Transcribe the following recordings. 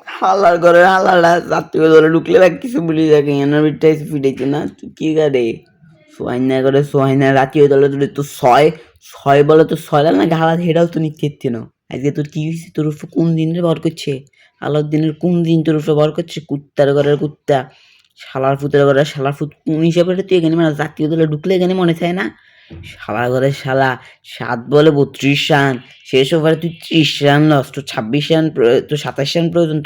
হালার ঘরে হালারা জাতীয় দলে ঢুকলে বা কিছু বলি যাকে এনার বিটটা এসে ফিটাইছে না তুই কি গাড়ে সোহাইনা করে সোহাইনা জাতীয় দলে তুলে তো ছয় বলে তো ছয় না ঘাড়া হেডাও তো নিচ্ছে না আজকে তোর কি হয়েছে তোর উপর কোন দিনের ভর করছে আলোর দিনের কোন দিন তোর উপরে ভর করছে কুত্তার ঘরের কুত্তা শালার ফুতের ঘরে শালার ফুত কোন হিসাবে তুই এখানে মানে জাতীয় দলে ঢুকলে এখানে মনে চায় না শালা ঘরে শালা ৭ বলে ৩২ রান শেষ ওভারে তুই ৩০ রান লস তোর ২৬ রান তোর ২৭ রান প্রয়োজন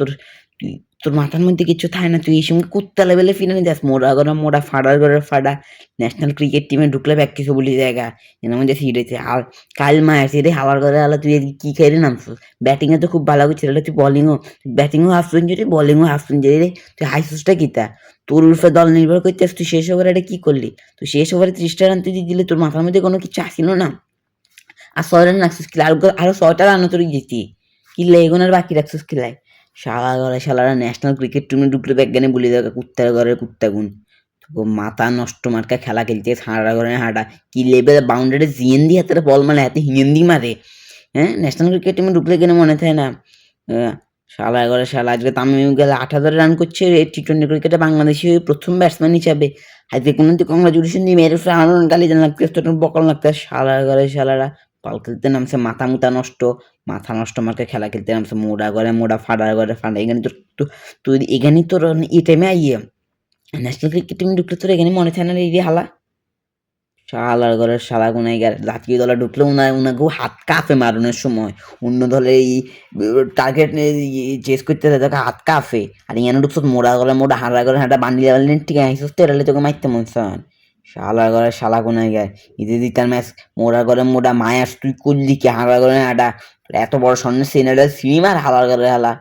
তোর মাথার মধ্যে কিছু থাকে না তুই এই সময় কুত্তা লেভেলে ফিরে যাস মোড়া ঘরে মোড়া ফাড়ার ঘরে ফাড়া ন্যাশনাল ক্রিকেট টিমে ঢুকলে ব্যাক কিছু বলি জায়গা এর মধ্যে সিরেছে আর কাল মায়াছে রে হাওয়ার ঘরে হালা তুই কি খেয়ে নামছিস ব্যাটিংয়ে তো খুব ভালো করছিল তুই ব্যাটিংও হাফ সেঞ্চুরি বলিংও হাফ সেঞ্চুরি রে তুই হাইসুসটা কিতা তোর উর্ফে দল নির্ভর করতেছ তুই শেষ ওভারে এটা কি করলি তুই শেষ ওভারে ৩০টা রান তুই দিলে তোর মাথার মধ্যে কোনো কিছু আসিল না আর ৬ রান রাখছিস কিলা আরো ৬টা রানও তোর জিতি কিল্লা এগোনার বাকি রাখছিস কিলায় শালা ঘরে শালারা ন্যাশনাল ক্রিকেট টিমে ঢুকলে ব্যাজ্ঞানে বলি দেখা কুত্তার ঘরের কুত্তা গুণ মাথা নষ্ট মার্কা খেলা খেলতে হাঁড়া ঘরে হাঁটা কি লেভেল বাউন্ডারি জিএন দিয়ে হাতে বল মানে হাতে হিন্দি মারে হ্যাঁ ন্যাশনাল ক্রিকেট টিমে ঢুকলে কেন মনে থাকে না শালা ঘরে শালা আজকে তামিম গেলে ৮,০০০ রান করছে টি-20 ক্রিকেটে বাংলাদেশি প্রথম ব্যাটসম্যান হিসাবে আজকে কোনো কংগ্রাচুলেশন দিয়ে মেরে আনন্দ গালি জান লাগতে বকল লাগতে শালা ঘরে শালারা পাল খেলতে নামছে মাথা নষ্ট মাথা নষ্ট মার্কে খেলা খেলতে নামছে মোড়া ঘরে মোড়া ফাড়া ঘরে ফাড়া এখানে তুই এখানে তোর এই টাইমে আইয়ে ন্যাশনাল ক্রিকেট টিমে ঢুকলে তোর এখানে মনে থাকে না এই হালা শালার ঘরের শালা গুনাইগার জাতীয় দলে ঢুকলে উনাকেও হাত কাঁপে মারণের সময় অন্য দলে এই টার্গেট চেস করতে তোকে হাত কাঁপে আর ইয়ানো ঢুকছো মোড়া গলে মোড়া হাঁড়া করে হাঁটা বান্ডিলে ঠিক আছে তো এরালে তোকে মারতে মন শালার ঘরে শালা গুনাইগার ঈদে দিতার ম্যাচ মোড়া ঘরে মোড়া মায়াস তুই করলি কি হাঁড়া করে হাঁটা এত বড় স্বর্ণের সিনেরা সিনেমার হালার ঘরে হালা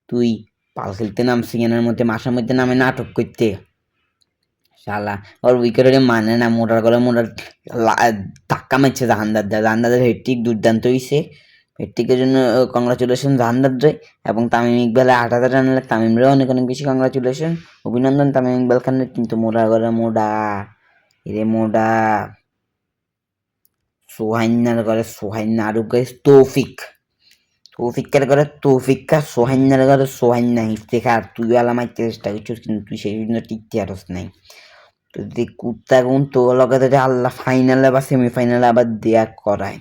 তুই পাল খেলতে নামছি এনার মধ্যে মাসের মধ্যে নামে নাটক করতে শালা ওর উইকেটে মানে না মোটার করে মোটার ধাক্কা মারছে জাহানদাদের হেট্রিক দুর্দান্ত হয়েছে হেট্রিকের জন্য কংগ্রাচুলেশন জাহানদাদরে এবং তামিম ইকবালে ৮,০০০ রান তামিমরেও অনেক অনেক বেশি কংগ্রাচুলেশন অভিনন্দন তামিম ইকবাল খানের কিন্তু মোড়া করে মোড়া এরে মোড়া সোহাইনার করে সোহাইনা আরো গাইস তৌফিকের করে তৌফিকা সোহাইনার করে সোহাইনা ইফতেখার তুই আলা মারতে চেষ্টা করছিস কিন্তু তুই সেই জন্য টিকতে আরস নাই যদি কুত্তা গুণ তো লগে যদি আল্লাহ ফাইনালে বা সেমিফাইনালে আবার দেয়া করায়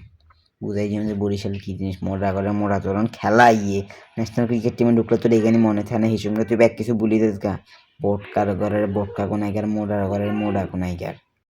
বুঝাই যে বরিশাল কি জিনিস মোড়া করে মোড়া চলন খেলা ইয়ে ন্যাশনাল ক্রিকেট টিমে ঢুকলে তোর এখানে মনে থাকে না হিসেবে তুই ব্যাগ কিছু বলি দিস গা বোটকার ঘরের বোটকা কোনাইকার মোড়ার ঘরের মোড়া কোনাইকার